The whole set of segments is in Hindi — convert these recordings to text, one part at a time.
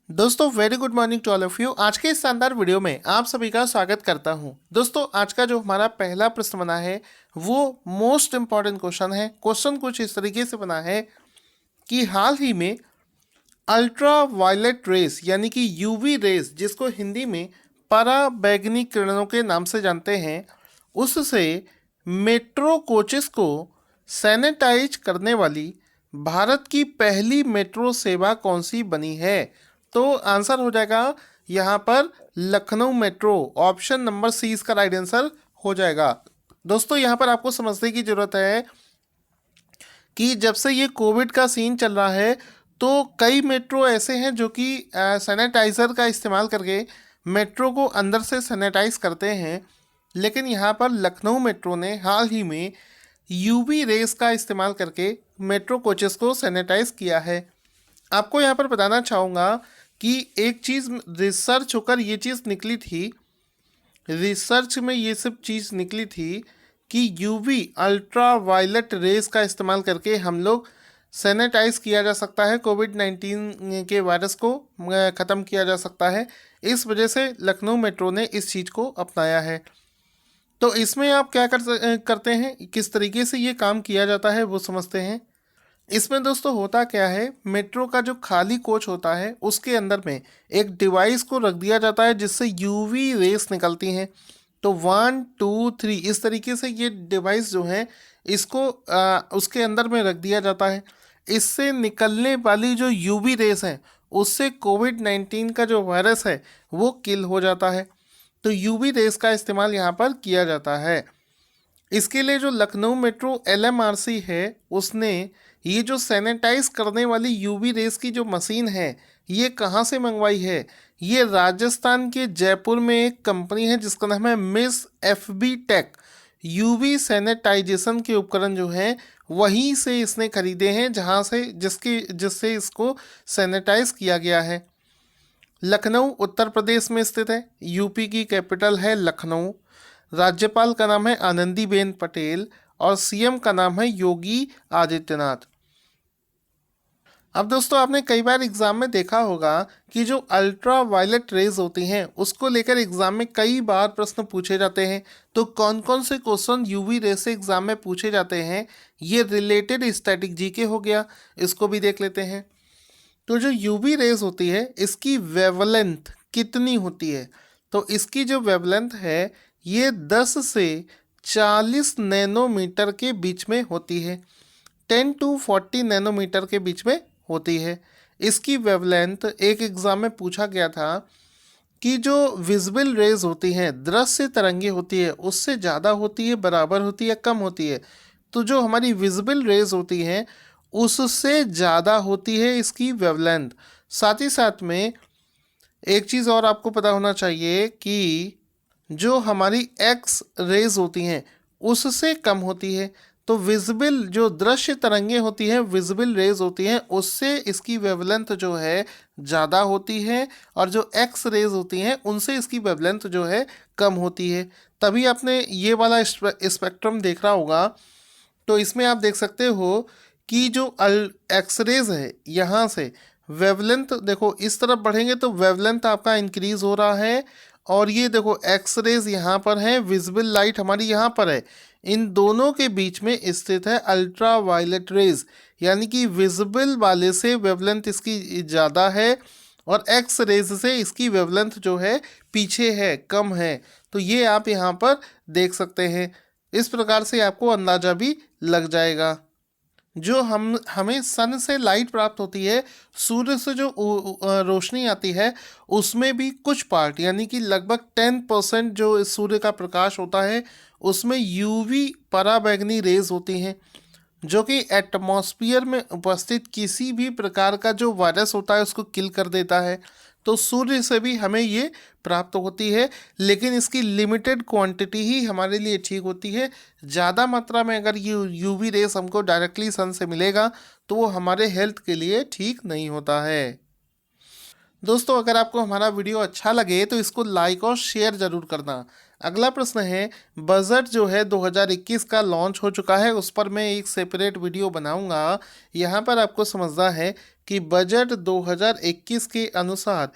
दोस्तों very good morning to all of you. आज के इस शानदार वीडियो में आप सभी का स्वागत करता हूं। दोस्तों आज का जो हमारा पहला प्रश्न बना है वो मोस्ट इम्पॉर्टेंट क्वेश्चन है। क्वेश्चन कुछ इस तरीके से बना है कि हाल ही में अल्ट्रा वायलेट रेस यानी कि यूवी रेस, जिसको हिंदी में पराबैंगनी किरणों के नाम से जानते हैं, उससे मेट्रो कोचेस को सैनिटाइज करने वाली भारत की पहली मेट्रो सेवा कौन सी बनी है? तो आंसर हो जाएगा यहाँ पर Lucknow metro. Option number C इसका राइट आंसर हो जाएगा। दोस्तों यहाँ पर आपको समझने की जरूरत है कि जब से ये कोविड का सीन चल रहा है तो कई मेट्रो ऐसे हैं जो कि सैनिटाइज़र का इस्तेमाल करके मेट्रो को अंदर से सैनिटाइज करते हैं, लेकिन यहाँ पर लखनऊ मेट्रो ने हाल ही में यूवी रेस का इस्तेमाल करके मेट्रो कोचेस को सैनिटाइज किया है। आपको यहाँ पर बताना चाहूँगा कि एक चीज़ रिसर्च होकर ये चीज़ निकली थी, रिसर्च में ये सब चीज़ निकली थी कि यूवी अल्ट्रा वायलेट रेस का इस्तेमाल करके हम लोग सैनिटाइज किया जा सकता है, कोविड-19 के वायरस को ख़त्म किया जा सकता है। इस वजह से लखनऊ मेट्रो ने इस चीज़ को अपनाया है। तो इसमें आप क्या करते हैं, किस तरीके से ये काम किया जाता है वो समझते हैं। इसमें दोस्तों होता क्या है, मेट्रो का जो खाली कोच होता है उसके अंदर में एक डिवाइस को रख दिया जाता है जिससे यूवी रेस निकलती हैं। तो 1 2 3 इस तरीके से ये डिवाइस जो है इसको उसके अंदर में रख दिया जाता है। इससे निकलने वाली जो यूवी रेस है उससे कोविड-19 का जो वायरस है वो किल हो जाता है। तो यूवी रेस का इस्तेमाल यहाँ पर किया जाता है। इसके लिए जो लखनऊ मेट्रो एलएमआरसी है उसने ये जो सैनिटाइज करने वाली यूवी रेस की जो मशीन है ये कहाँ से मंगवाई है? ये राजस्थान के जयपुर में एक कंपनी है जिसका नाम है miss FB tech. UV sanitization के उपकरण जो हैं वहीं से इसने खरीदे हैं, जहाँ से जिससे इसको सैनिटाइज किया गया है। लखनऊ उत्तर प्रदेश में स्थित है। यूपी की कैपिटल है लखनऊ। राज्यपाल का नाम है आनंदीबेन पटेल और सीएम का नाम है योगी आदित्यनाथ। अब दोस्तों आपने कई बार एग्जाम में देखा होगा कि जो अल्ट्रा वायलेट रेज होती हैं उसको लेकर एग्जाम में कई बार प्रश्न पूछे जाते हैं। तो कौन कौन से क्वेश्चन यूवी रेज से एग्जाम में पूछे जाते हैं, ये रिलेटेड स्टैटिक जीके हो गया, इसको भी देख लेते हैं। तो जो यूवी रेज होती है इसकी वेवलेंथ कितनी होती है? तो इसकी जो वेवलेंथ है ये 10 से 40 नैनोमीटर के बीच में होती है। 10 to 40 नैनोमीटर के बीच में होती है इसकी वेवलेंथ। एक एग्ज़ाम में पूछा गया था कि जो विजिबल रेज होती हैं, दृश्य तरंगे होती है, उससे ज़्यादा होती है, बराबर होती है, कम होती है? तो जो हमारी विजिबल रेज होती हैं उससे ज़्यादा होती है इसकी वेवलेंथ। साथ ही साथ में एक चीज़ और आपको पता होना चाहिए कि जो हमारी एक्स रेज होती हैं उससे कम होती है। तो विजिबल जो दृश्य तरंगे होती हैं, विजिबल रेज होती हैं, उससे इसकी वेवलेंथ जो है ज़्यादा होती है, और जो एक्स रेज होती हैं उनसे इसकी वेवलेंथ जो है कम होती है। तभी आपने ये वाला स्पेक्ट्रम देख रहा होगा। तो इसमें आप देख सकते हो कि जो एक्सरेज है यहाँ से वेवलेंथ देखो इस तरफ बढ़ेंगे तो वेवलेंथ आपका इंक्रीज हो रहा है, और ये देखो एक्सरेज यहाँ पर है, विजिबल लाइट हमारी यहाँ पर है। इन दोनों के बीच में स्थित है अल्ट्रा वायलेट रेज, यानी कि विजिबल वाले से वेवलेंथ इसकी ज़्यादा है और एक्स रेज से इसकी वेवलेंथ जो है पीछे है, कम है। तो ये आप यहाँ पर देख सकते हैं। इस प्रकार से आपको अंदाज़ा भी लग जाएगा। जो हमें सन से लाइट प्राप्त होती है, सूर्य से जो रोशनी आती है उसमें भी कुछ पार्ट यानी कि लगभग 10% जो इस सूर्य का प्रकाश होता है उसमें यूवी पराबैंगनी रेज होती हैं, जो कि एटमॉस्फेयर में उपस्थित किसी भी प्रकार का जो वायरस होता है उसको किल कर देता है। तो सूर्य से भी हमें ये प्राप्त होती है, लेकिन इसकी लिमिटेड क्वांटिटी ही हमारे लिए ठीक होती है। ज़्यादा मात्रा में अगर ये यूवी रेस हमको डायरेक्टली सन से मिलेगा तो वो हमारे हेल्थ के लिए ठीक नहीं होता है। दोस्तों अगर आपको हमारा वीडियो अच्छा लगे तो इसको लाइक और शेयर ज़रूर करना। अगला प्रश्न है, बजट जो है 2021 का लॉन्च हो चुका है, उस पर मैं एक सेपरेट वीडियो बनाऊंगा। यहाँ पर आपको समझना है कि बजट 2021 के अनुसार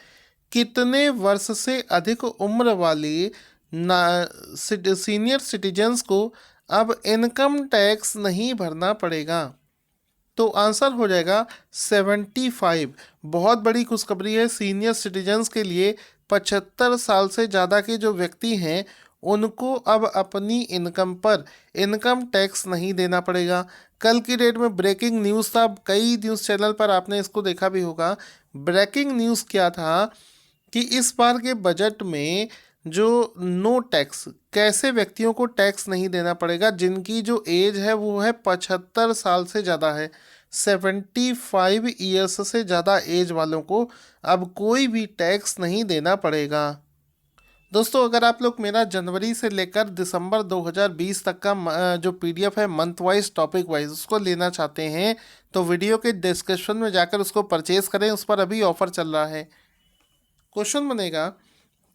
कितने वर्ष से अधिक उम्र वाले सीनियर सिटीजन्स को अब इनकम टैक्स नहीं भरना पड़ेगा। तो आंसर हो जाएगा 75। बहुत बड़ी खुशखबरी है सीनियर सिटीजन्स के लिए। 75 साल से ज़्यादा के जो व्यक्ति हैं उनको अब अपनी इनकम पर इनकम टैक्स नहीं देना पड़ेगा। कल की डेट में ब्रेकिंग न्यूज़ था, कई न्यूज़ चैनल पर आपने इसको देखा भी होगा। ब्रेकिंग न्यूज़ क्या था कि इस बार के बजट में जो नो टैक्स, कैसे व्यक्तियों को टैक्स नहीं देना पड़ेगा, जिनकी जो एज है वो है 75 साल से ज़्यादा है। 75 ईयर्स से ज़्यादा एज वालों को अब कोई भी टैक्स नहीं देना पड़ेगा। दोस्तों, अगर आप लोग मेरा जनवरी से लेकर दिसंबर 2020 तक का जो पीडीएफ है मंथ वाइज टॉपिक वाइज उसको लेना चाहते हैं तो वीडियो के डिस्क्रिप्शन में जाकर उसको परचेज करें, उस पर अभी ऑफर चल रहा है। क्वेश्चन बनेगा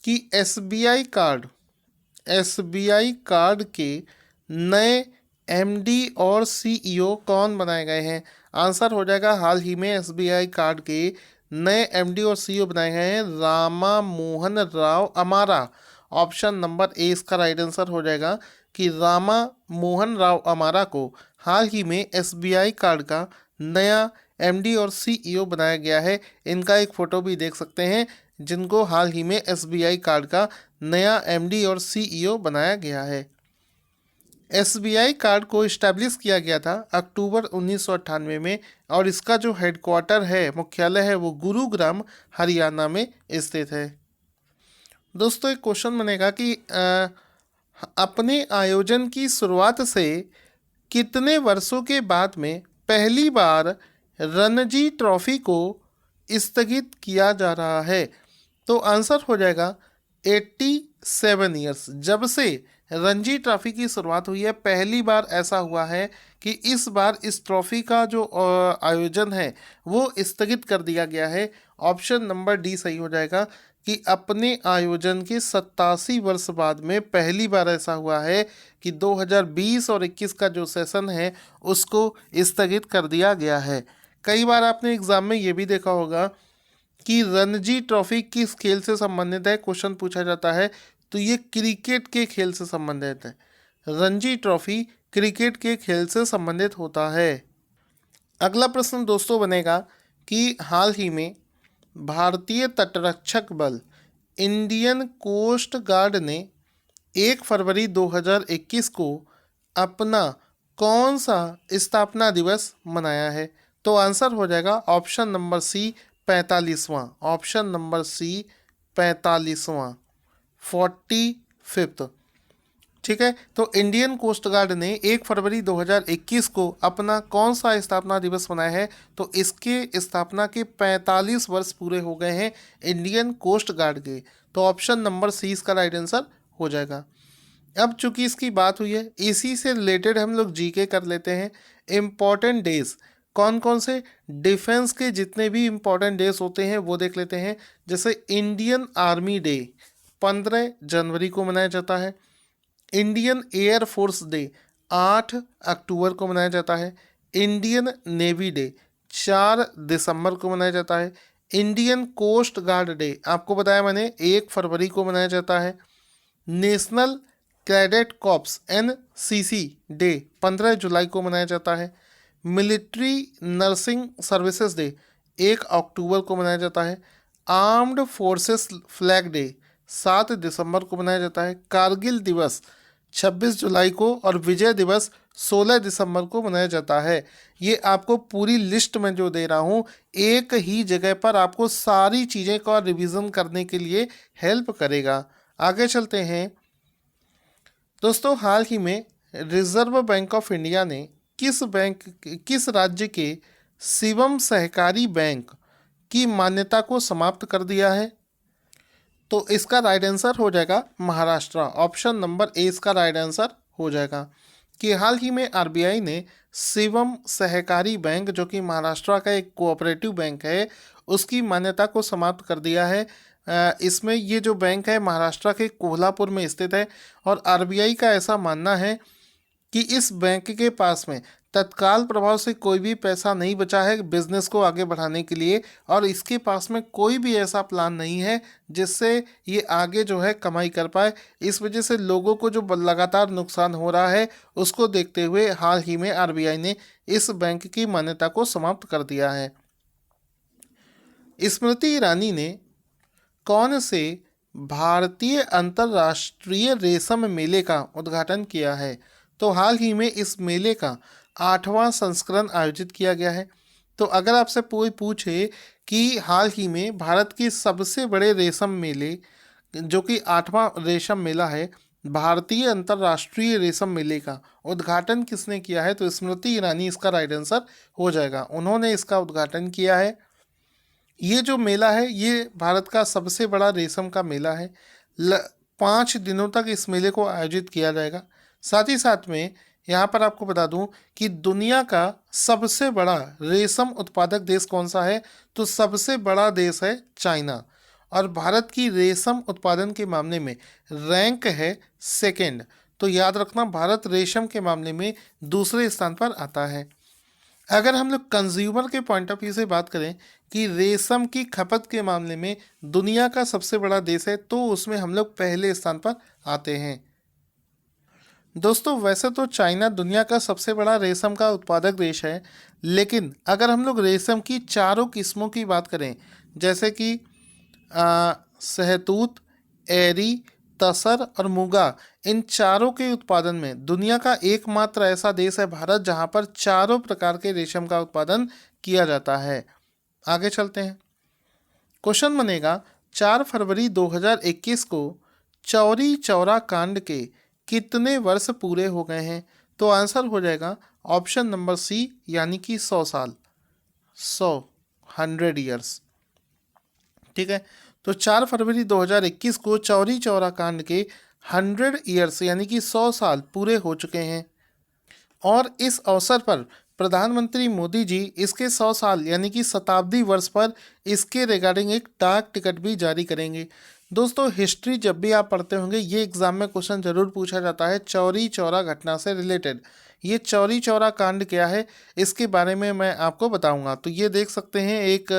कि एसबीआई कार्ड के नए एमडी और सीईओ कौन बनाए गए हैं। आंसर हो जाएगा, हाल ही में एसबीआई कार्ड के नए एमडी और सीईओ बनाए गए हैं रामा मोहन राव अमारा। ऑप्शन नंबर ए इसका राइट आंसर हो जाएगा कि रामा मोहन राव अमारा को हाल ही में एसबीआई कार्ड का नया एमडी और सीईओ बनाया गया है। इनका एक फ़ोटो भी देख सकते हैं, जिनको हाल ही में एसबीआई कार्ड का नया एमडी और सीईओ बनाया गया है। एसबीआई कार्ड को इस्टेब्लिश किया गया था अक्टूबर 1998 में और इसका जो हेडक्वार्टर है, मुख्यालय है, वो गुरुग्राम हरियाणा में स्थित है। दोस्तों, एक क्वेश्चन बनेगा कि अपने आयोजन की शुरुआत से कितने वर्षों के बाद में पहली बार रणजी ट्रॉफी को स्थगित किया जा रहा है। तो आंसर हो जाएगा 87 ईयर्स। जब से रणजी ट्रॉफी की शुरुआत हुई है, पहली बार ऐसा हुआ है कि इस बार इस ट्रॉफी का जो आयोजन है वो स्थगित कर दिया गया है। ऑप्शन नंबर डी सही हो जाएगा कि अपने आयोजन के 87 वर्ष बाद में पहली बार ऐसा हुआ है कि 2020 और 21 का जो सेशन है उसको स्थगित कर दिया गया है। कई बार आपने एग्जाम में ये भी देखा होगा कि रणजी ट्रॉफी किस खेल से संबंधित है, क्वेश्चन पूछा जाता है तो ये क्रिकेट के खेल से संबंधित है। रणजी ट्रॉफी क्रिकेट के खेल से संबंधित होता है। अगला प्रश्न दोस्तों बनेगा कि हाल ही में भारतीय तटरक्षक बल इंडियन कोस्ट गार्ड ने 1 फरवरी 2021 को अपना कौन सा स्थापना दिवस मनाया है। तो आंसर हो जाएगा ऑप्शन नंबर सी 45वां। ऑप्शन नंबर सी 45वां, 45th। ठीक है, तो इंडियन कोस्ट गार्ड ने 1 फरवरी 2021 को अपना कौन सा स्थापना दिवस मनाया है। तो इसके स्थापना के 45 वर्ष पूरे हो गए हैं इंडियन कोस्ट गार्ड के। तो ऑप्शन नंबर सी इसका राइट आंसर हो जाएगा। अब चूंकि इसकी बात हुई है, इसी से रिलेटेड हम लोग जीके कर लेते हैं। इम्पॉर्टेंट डेज कौन कौन से, डिफेंस के जितने भी इम्पॉर्टेंट डेज होते हैं वो देख लेते हैं। जैसे इंडियन आर्मी डे 15 जनवरी को मनाया जाता है। इंडियन एयर फोर्स डे 8 अक्टूबर को मनाया जाता है। इंडियन नेवी डे 4 दिसंबर को मनाया जाता है। इंडियन कोस्ट गार्ड डे आपको बताया मैंने 1 फरवरी को मनाया जाता है। National cadet corps NCC day 15 जुलाई को मनाया जाता है। मिलिट्री नर्सिंग सर्विसेज डे 1 अक्टूबर को मनाया जाता है। आर्म्ड फोर्सेस फ्लैग डे 7 दिसंबर को मनाया जाता है। कारगिल दिवस 26 जुलाई को और विजय दिवस 16 दिसंबर को मनाया जाता है। ये आपको पूरी लिस्ट में जो दे रहा हूँ एक ही जगह पर आपको सारी चीज़ें का रिवीजन करने के लिए हेल्प करेगा। आगे चलते हैं दोस्तों, हाल ही में रिजर्व बैंक ऑफ इंडिया ने किस राज्य के शिवम सहकारी बैंक की मान्यता को समाप्त कर दिया है। तो इसका राइट आंसर हो जाएगा महाराष्ट्र। ऑप्शन नंबर ए इसका राइट आंसर हो जाएगा कि हाल ही में आरबीआई ने शिवम सहकारी बैंक, जो कि महाराष्ट्र का एक कोऑपरेटिव बैंक है, उसकी मान्यता को समाप्त कर दिया है। इसमें ये जो बैंक है महाराष्ट्र के कोल्हापुर में स्थित है और आरबीआई का ऐसा मानना है कि इस बैंक के पास में तत्काल प्रभाव से कोई भी पैसा नहीं बचा है बिजनेस को आगे बढ़ाने के लिए, और इसके पास में कोई भी ऐसा प्लान नहीं है जिससे ये आगे जो है कमाई कर पाए। इस वजह से लोगों को जो लगातार नुकसान हो रहा है उसको देखते हुए हाल ही में आरबीआई ने इस बैंक की मान्यता को समाप्त कर दिया है। स्मृति ईरानी ने कौन से भारतीय अंतर्राष्ट्रीय रेशम मेले का उद्घाटन किया है? तो हाल ही में इस मेले का 8वां संस्करण आयोजित किया गया है। तो अगर आपसे कोई पूछे कि हाल ही में भारत के सबसे बड़े रेशम मेले जो कि 8वां रेशम मेला है, भारतीय अंतर्राष्ट्रीय रेशम मेले का उद्घाटन किसने किया है, तो स्मृति ईरानी इसका राइट आंसर हो जाएगा। उन्होंने इसका उद्घाटन किया है। ये जो मेला है ये भारत का सबसे बड़ा रेशम का मेला है। 5 दिनों तक इस मेले को आयोजित किया जाएगा। साथ ही साथ में यहाँ पर आपको बता दूं कि दुनिया का सबसे बड़ा रेशम उत्पादक देश कौन सा है, तो सबसे बड़ा देश है चाइना, और भारत की रेशम उत्पादन के मामले में रैंक है सेकेंड। तो याद रखना भारत रेशम के मामले में दूसरे स्थान पर आता है। अगर हम लोग कंज्यूमर के पॉइंट ऑफ व्यू से बात करें कि रेशम की खपत के मामले में दुनिया का सबसे बड़ा देश है, तो उसमें हम लोग पहले स्थान पर आते हैं। दोस्तों वैसे तो चाइना दुनिया का सबसे बड़ा रेशम का उत्पादक देश है, लेकिन अगर हम लोग रेशम की चारों किस्मों की बात करें जैसे कि सहतूत, एरी, तसर और मुगा, इन चारों के उत्पादन में दुनिया का एकमात्र ऐसा देश है भारत जहां पर चारों प्रकार के रेशम का उत्पादन किया जाता है। आगे चलते हैं। क्वेश्चन बनेगा 4 फरवरी 2021 को चौरी चौरा कांड के कितने वर्ष पूरे हो गए हैं? तो आंसर हो जाएगा ऑप्शन नंबर सी यानी कि 100 साल, 100 ईयर्स। ठीक है, तो 4 फरवरी 2021 को चौरी चौरा कांड के 100 ईयर्स यानी कि 100 साल पूरे हो चुके हैं, और इस अवसर पर प्रधानमंत्री मोदी जी इसके 100 साल यानी कि शताब्दी वर्ष पर इसके रिगार्डिंग एक डाक टिकट भी जारी करेंगे। दोस्तों हिस्ट्री जब भी आप पढ़ते होंगे ये एग्जाम में क्वेश्चन जरूर पूछा जाता है चौरी चौरा घटना से रिलेटेड। ये चौरी चौरा कांड क्या है इसके बारे में मैं आपको बताऊंगा। तो ये देख सकते हैं एक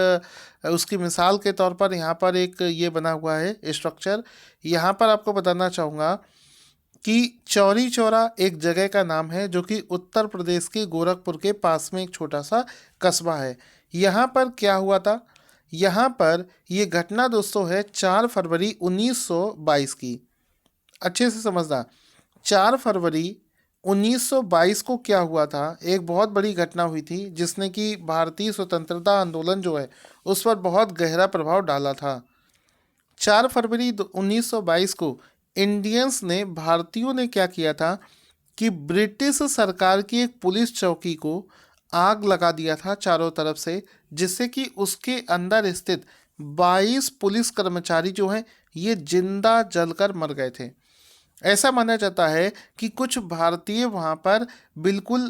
उसकी मिसाल के तौर पर यहाँ पर एक ये बना हुआ है स्ट्रक्चर। यहाँ पर आपको बताना चाहूँगा कि चौरी चौरा एक जगह का नाम है जो कि उत्तर प्रदेश के गोरखपुर के पास में एक छोटा सा कस्बा है। यहाँ पर क्या हुआ था, यहाँ पर ये घटना दोस्तों है 4 फरवरी 1922 की। अच्छे से समझना, 4 फरवरी 1922 को क्या हुआ था, एक बहुत बड़ी घटना हुई थी जिसने कि भारतीय स्वतंत्रता आंदोलन जो है उस पर बहुत गहरा प्रभाव डाला था। 4 फरवरी 1922 को इंडियंस ने, भारतीयों ने क्या किया था कि ब्रिटिश सरकार की एक पुलिस चौकी को आग लगा दिया था चारों तरफ से, जिससे कि उसके अंदर स्थित 22 पुलिस कर्मचारी जो हैं ये जिंदा जलकर मर गए थे। ऐसा माना जाता है कि कुछ भारतीय वहाँ पर बिल्कुल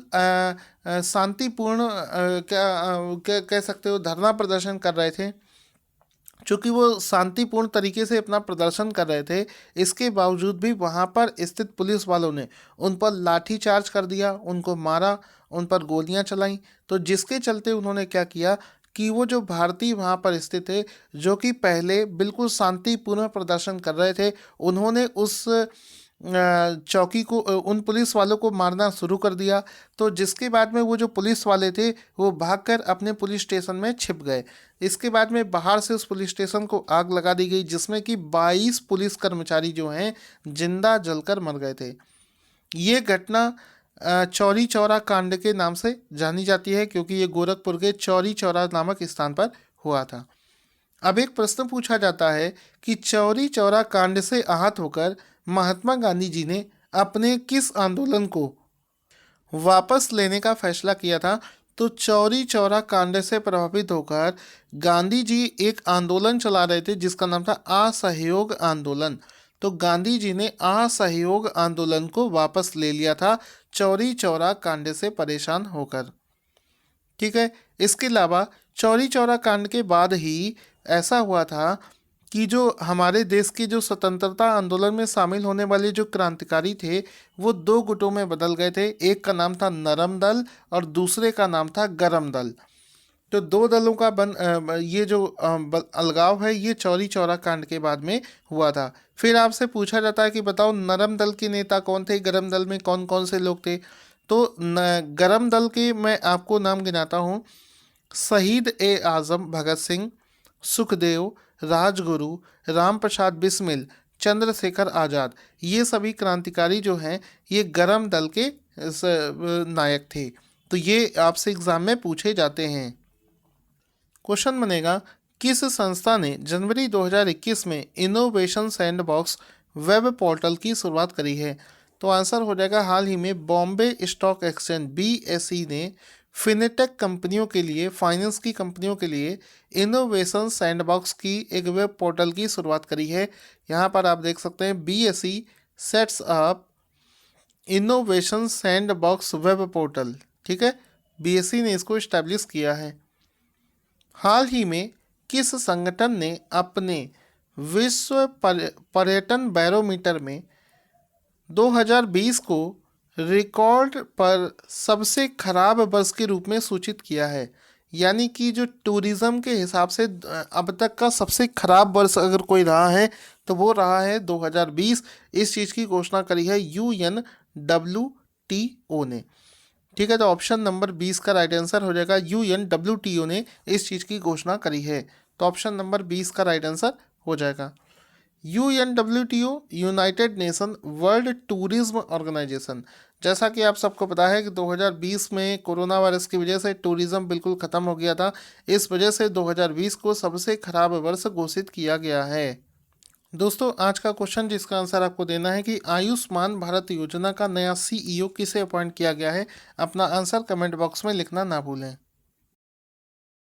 शांतिपूर्ण क्या कह सकते हो धरना प्रदर्शन कर रहे थे। चूँकि वो शांतिपूर्ण तरीके से अपना प्रदर्शन कर रहे थे, इसके बावजूद भी वहाँ पर स्थित पुलिस वालों ने उन पर लाठी चार्ज कर दिया, उनको मारा, उन पर गोलियां चलाईं। तो जिसके चलते उन्होंने क्या किया कि वो जो भारतीय वहाँ पर स्थित थे जो कि पहले बिल्कुल शांतिपूर्ण प्रदर्शन कर रहे थे, उन्होंने उस चौकी को, उन पुलिस वालों को मारना शुरू कर दिया। तो जिसके बाद में वो जो पुलिस वाले थे वो भागकर अपने पुलिस स्टेशन में छिप गए। इसके बाद में बाहर से उस पुलिस स्टेशन को आग लगा दी गई जिसमें कि 22 पुलिस कर्मचारी जो हैं जिंदा जलकर मर गए थे। ये घटना चौरी चौरा कांड के नाम से जानी जाती है क्योंकि ये गोरखपुर के चौरी चौरा नामक स्थान पर हुआ था। अब एक प्रश्न पूछा जाता है कि चौरी चौरा कांड से आहत होकर महात्मा गांधी जी ने अपने किस आंदोलन को वापस लेने का फैसला किया था? तो चौरी चौरा कांड से प्रभावित होकर गांधी जी एक आंदोलन चला रहे थे जिसका नाम था असहयोग आंदोलन। तो गांधी जी ने असहयोग आंदोलन को वापस ले लिया था चौरी चौरा कांड से परेशान होकर। ठीक है, इसके अलावा चौरी चौरा कांड के बाद ही ऐसा हुआ था कि जो हमारे देश के जो स्वतंत्रता आंदोलन में शामिल होने वाले जो क्रांतिकारी थे वो दो गुटों में बदल गए थे। एक का नाम था नरम दल और दूसरे का नाम था गरम दल। तो दो दलों का ये जो अलगाव है ये चौरी चौरा कांड के बाद में हुआ था। फिर आपसे पूछा जाता है कि बताओ नरम दल के नेता कौन थे, गरम दल में कौन कौन से लोग थे। तो गरम दल के मैं आपको नाम गिनाता हूँ। शहीद ए आज़म भगत सिंह, सुखदेव, राजगुरु, राम प्रसाद बिस्मिल, चंद्रशेखर आज़ाद, ये सभी क्रांतिकारी जो हैं ये गरम दल के नायक थे। तो ये आपसे एग्जाम में पूछे जाते हैं। क्वेश्चन बनेगा, किस संस्था ने जनवरी 2021 में इनोवेशन सैंडबॉक्स वेब पोर्टल की शुरुआत करी है। तो आंसर हो जाएगा हाल ही में बॉम्बे स्टॉक एक्सचेंज BSE ने फिनटेक कंपनियों के लिए, फाइनेंस की कंपनियों के लिए इनोवेशन सैंडबॉक्स की एक वेब पोर्टल की शुरुआत करी है। यहाँ पर आप देख सकते हैं BSE sets up innovation sandbox web portal. ठीक है, BSE ने इसको इस्टेब्लिश किया है। हाल ही में किस संगठन ने अपने विश्व पर्यटन बैरोमीटर में 2020 को रिकॉर्ड पर सबसे खराब वर्ष के रूप में सूचित किया है। यानी कि जो टूरिज्म के हिसाब से अब तक का सबसे खराब वर्ष अगर कोई रहा है तो वो रहा है 2020। इस चीज़ की घोषणा करी है UNWTO ने। ठीक है, तो ऑप्शन नंबर 20 का राइट आंसर हो जाएगा UNWTO ने इस चीज़ की घोषणा करी है। तो ऑप्शन नंबर 20 का राइट आंसर हो जाएगा। UNWTO united nation world tourism organization. जैसा कि आप सबको पता है कि 2020 में कोरोना वायरस की वजह से टूरिज्म बिल्कुल ख़त्म हो गया था। इस वजह से 2020 को सबसे खराब वर्ष घोषित किया गया है। दोस्तों, आज का क्वेश्चन जिसका आंसर आपको देना है कि आयुष्मान भारत योजना का नया CEO किसे अपॉइंट किया गया है। अपना आंसर कमेंट बॉक्स में लिखना ना भूलें।